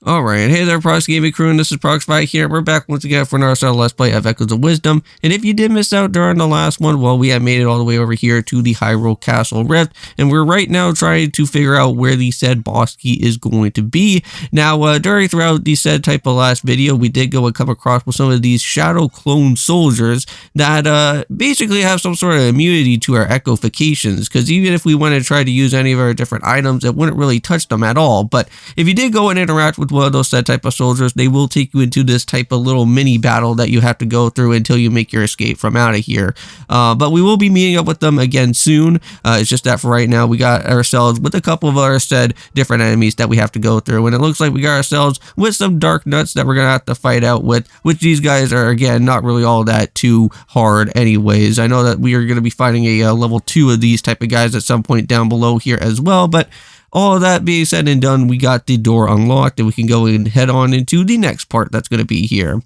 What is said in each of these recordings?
Alright, hey there Prox Gaming Crew, and this is Proxify here. We're back once again for another Let's Play of Echoes of Wisdom. And if you did miss out during the last one, well, we have made it all the way over here to the Hyrule Castle Rift, and we're right now trying to figure out where the said boss key is going to be. Now, throughout the said type of last video, we did go and come across with some of these shadow clone soldiers that basically have some sort of immunity to our echofications, because even if we want to try to use any of our different items, it wouldn't really touch them at all. But if you did go and interact with one of those said type of soldiers, they will take you into this type of little mini battle that you have to go through until you make your escape from out of here. But we will be meeting up with them again soon. It's just that for right now, we got ourselves with a couple of other said different enemies that we have to go through. And it looks like we got ourselves with some dark nuts that we're going to have to fight out with, which these guys are, again, not really all that too hard anyways. I know that we are going to be fighting a level 2 of these type of guys at some point down below here as well, but all of that being said and done, we got the door unlocked and we can go and head on into the next part that's going to be here.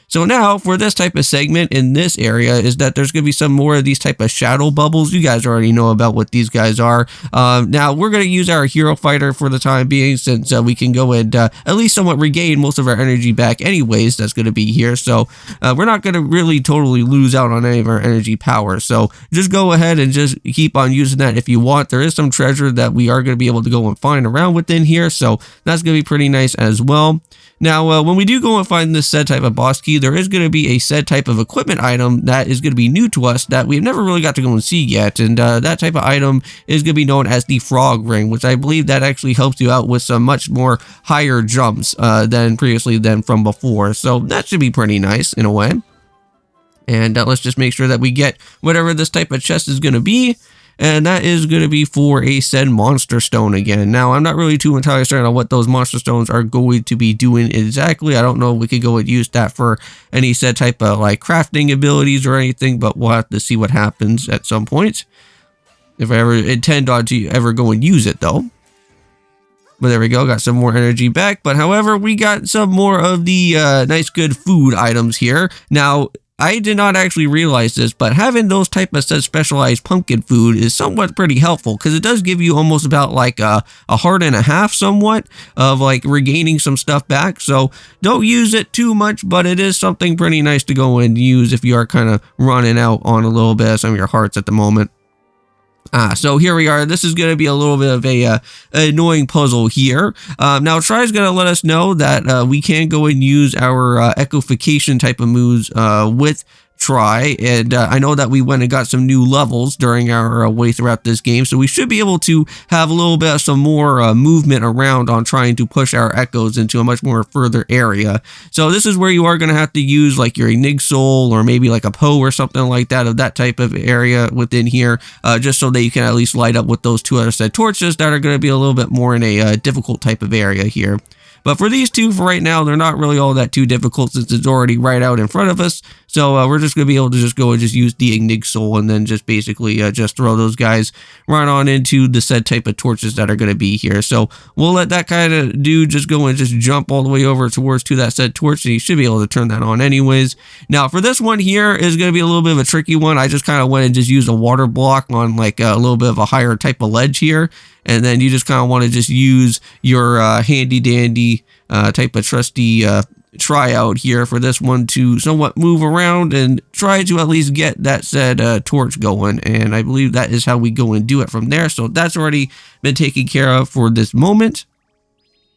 So now for this type of segment in this area is that there's going to be some more of these type of shadow bubbles. You guys already know about what these guys are. Now we're going to use our hero fighter for the time being, since we can go and at least somewhat regain most of our energy back anyways. That's going to be here. So we're not going to really totally lose out on any of our energy power. So just go ahead and just keep on using that if you want. There is some treasure that we are going to be able to go and find around within here. So that's going to be pretty nice as well. Now, when we do go and find this said type of boss key, there is going to be a said type of equipment item that is going to be new to us that we've never really got to go and see yet. And that type of item is going to be known as the frog ring, which I believe that actually helps you out with some much more higher jumps than from before. So that should be pretty nice in a way. And let's just make sure that we get whatever this type of chest is going to be. And that is going to be for a said monster stone again. Now, I'm not really too entirely certain on what those monster stones are going to be doing exactly. I don't know if we could go and use that for any said type of like crafting abilities or anything, but we'll have to see what happens at some point. If I ever intend on to ever go and use it though. But there we go, got some more energy back. But however, we got some more of the nice good food items here. Now, I did not actually realize this, but having those type of specialized pumpkin food is somewhat pretty helpful, because it does give you almost about like a heart and a half somewhat of like regaining some stuff back. So don't use it too much, but it is something pretty nice to go and use if you are kind of running out on a little bit of some of your hearts at the moment. So here we are. This is going to be a little bit of a annoying puzzle here. Now Try's going to let us know that we can go and use our echofication type of moves with Try, and I know that we went and got some new levels during our way throughout this game, so we should be able to have a little bit of some more movement around on trying to push our echoes into a much more further area. So this is where you are going to have to use like your Enig Soul or maybe like a Poe or something like that of that type of area within here, just so that you can at least light up with those two other said torches that are going to be a little bit more in a difficult type of area here. But for these two, for right now, they're not really all that too difficult since it's already right out in front of us. So we're just going to be able to just go and just use the Enig Soul and then just basically just throw those guys right on into the said type of torches that are going to be here. So we'll let that kind of dude just go and just jump all the way over towards to that said torch, and he should be able to turn that on anyways. Now for this one here is going to be a little bit of a tricky one. I just kind of went and just used a water block on like a little bit of a higher type of ledge here. And then you just kind of want to just use your handy dandy type of trusty tryout here for this one to somewhat move around and try to at least get that said torch going. And I believe that is how we go and do it from there. So that's already been taken care of for this moment.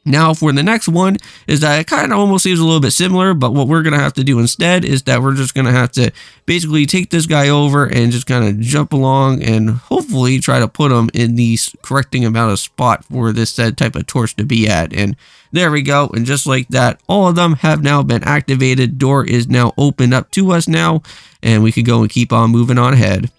Now for the next one is that it kind of almost seems a little bit similar, but what we're going to have to do instead is that we're just going to have to basically take this guy over and just kind of jump along and hopefully try to put him in the correcting amount of spot for this said type of torch to be at. And there we go. And just like that, all of them have now been activated. Door is now open up to us now, and we can go and keep on moving on ahead.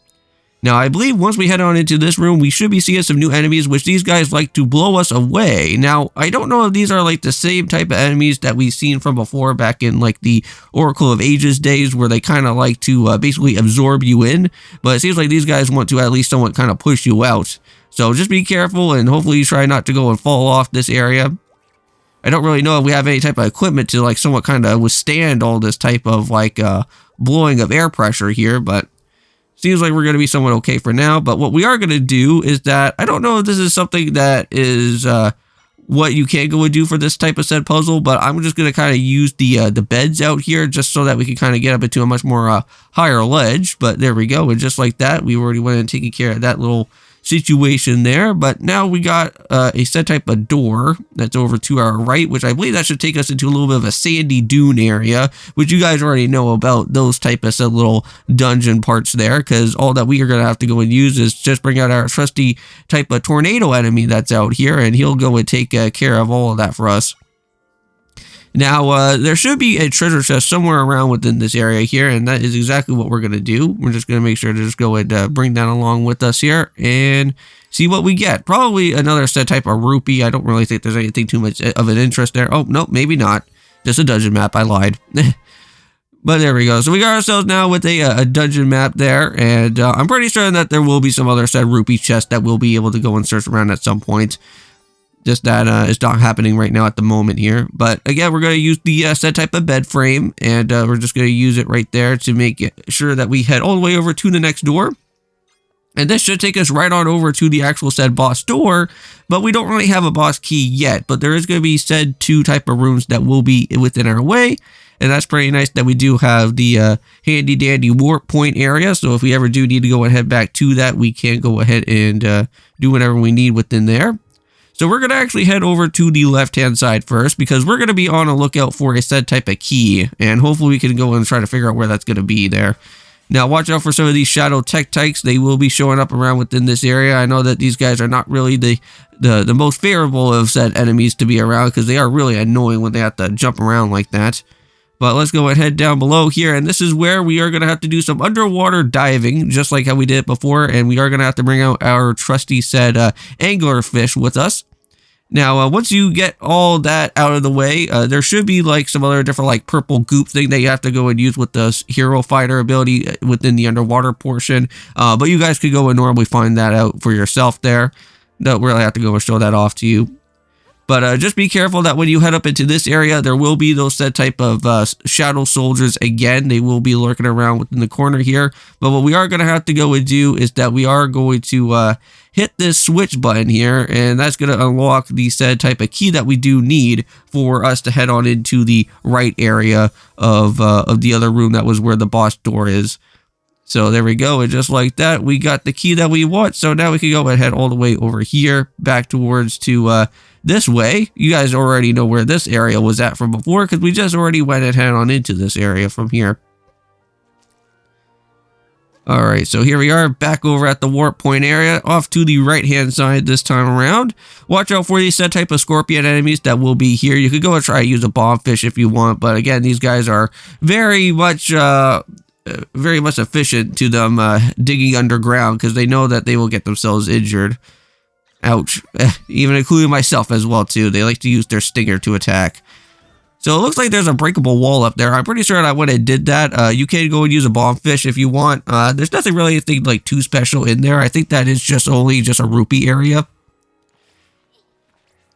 Now, I believe once we head on into this room, we should be seeing some new enemies, which these guys like to blow us away. Now, I don't know if these are like the same type of enemies that we've seen from before back in like the Oracle of Ages days, where they kind of like to basically absorb you in. But it seems like these guys want to at least somewhat kind of push you out. So just be careful and hopefully you try not to go and fall off this area. I don't really know if we have any type of equipment to like somewhat kind of withstand all this type of like blowing of air pressure here, but seems like we're going to be somewhat okay for now. But what we are going to do is that I don't know if this is something that is what you can go and do for this type of said puzzle, but I'm just going to kind of use the beds out here just so that we can kind of get up into a much more higher ledge. But there we go, and just like that, we already went and taken care of that little situation there. But now we got a set type of door that's over to our right, which I believe that should take us into a little bit of a sandy dune area, which you guys already know about those type of little dungeon parts there, because all that we are going to have to go and use is just bring out our trusty type of tornado enemy that's out here, and he'll go and take care of all of that for us. Now, there should be a treasure chest somewhere around within this area here, and that is exactly what we're going to do. We're just going to make sure to just go and bring that along with us here and see what we get. Probably another set type of rupee. I don't really think there's anything too much of an interest there. Oh, no, maybe not. Just a dungeon map. I lied. But there we go. So we got ourselves now with a dungeon map there, and I'm pretty sure that there will be some other said rupee chests that we'll be able to go and search around at some point. Just that is not happening right now at the moment here. But again, we're going to use the set type of bed frame, and we're just going to use it right there to make sure that we head all the way over to the next door. And this should take us right on over to the actual said boss door, but we don't really have a boss key yet. But there is going to be said 2 type of rooms that will be within our way. And that's pretty nice that we do have the handy dandy warp point area. So if we ever do need to go and head back to that, we can go ahead and do whatever we need within there. So we're going to actually head over to the left-hand side first, because we're going to be on a lookout for a said type of key, and hopefully we can go and try to figure out where that's going to be there. Now, watch out for some of these shadow tech-tykes. They will be showing up around within this area. I know that these guys are not really the most favorable of said enemies to be around, because they are really annoying when they have to jump around like that. But let's go and head down below here, and this is where we are going to have to do some underwater diving, just like how we did it before, and we are going to have to bring out our trusty said anglerfish with us. Now, once you get all that out of the way, there should be like some other different like purple goop thing that you have to go and use with the hero fighter ability within the underwater portion. But you guys could go and normally find that out for yourself there. Don't really have to go and show that off to you. But just be careful that when you head up into this area, there will be those said type of shadow soldiers again. They will be lurking around within the corner here. But what we are going to have to go and do is that we are going to hit this switch button here, and that's going to unlock the said type of key that we do need for us to head on into the right area of the other room that was where the boss door is. So there we go, and just like that, we got the key that we want. So now we can go and head all the way over here, back towards to this way. You guys already know where this area was at from before, because we just already went and head on into this area from here. Alright, so here we are back over at the warp point area, off to the right hand side this time around. Watch out for these set type of scorpion enemies that will be here. You could go and try to use a bomb fish if you want, but again, these guys are very much efficient to them digging underground, because they know that they will get themselves injured. Ouch. Even including myself as well too. They like to use their stinger to attack. So it looks like there's a breakable wall up there. I'm pretty sure that when I did that, you can go and use a bomb fish if you want. There's nothing really anything like too special in there. I think that is just only just a rupee area.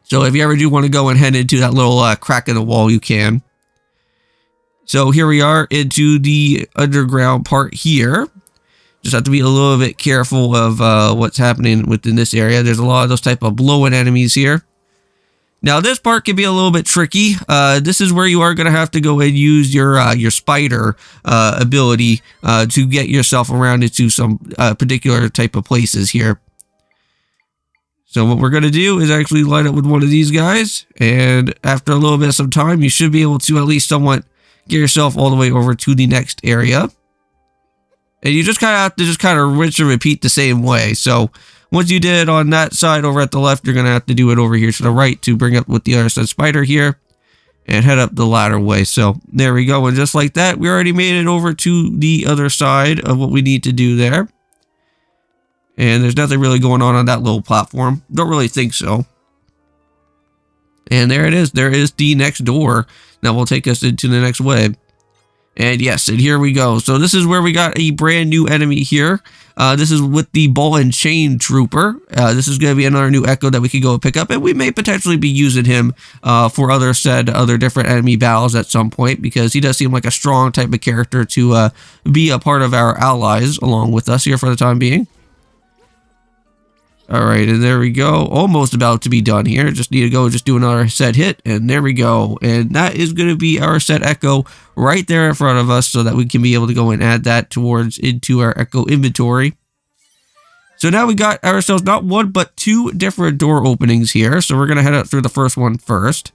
So if you ever do want to go and head into that little crack in the wall, you can. So here we are into the underground part here. Just have to be a little bit careful of what's happening within this area. There's a lot of those type of blow-in enemies here. Now this part can be a little bit tricky. This is where you are going to have to go and use your spider ability to get yourself around into some particular type of places here. So what we're going to do is actually line up with one of these guys, and after a little bit of some time, you should be able to at least somewhat get yourself all the way over to the next area. And you just kind of have to rinse and repeat the same way. So once you did it on that side over at the left, you're going to have to do it over here to the right to bring up with the other side spider here and head up the ladder way. So there we go. And just like that, we already made it over to the other side of what we need to do there. And there's nothing really going on that little platform. Don't really think so. And there it is. There is the next door that will take us into the next web. And yes, and here we go. So this is where we got a brand new enemy here. This is with the ball and chain trooper. This is going to be another new echo that we can go and pick up, and we may potentially be using him for other different enemy battles at some point, because he does seem like a strong type of character to be a part of our allies along with us here for the time being. All right, and there we go. Almost about to be done here. Just need to go just do another set hit, and there we go. And that is going to be our set echo right there in front of us so that we can be able to go and add that towards into our echo inventory. So now we got ourselves not one, but two different door openings here. So we're going to head out through the first one first.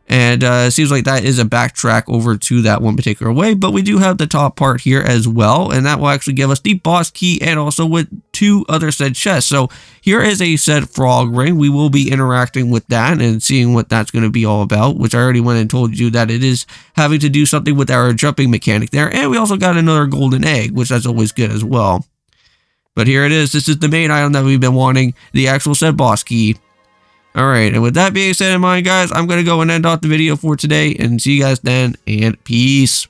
And it seems like that is a backtrack over to that one particular way. But we do have the top part here as well. And that will actually give us the boss key and also with two other said chests. So here is a said frog ring. We will be interacting with that and seeing what that's going to be all about. Which I already went and told you that it is having to do something with our jumping mechanic there. And we also got another golden egg, which that's always good as well. But here it is. This is the main item that we've been wanting. The actual said boss key. Alright, and with that being said in mind, guys, I'm going to go and end off the video for today, and see you guys then, and peace.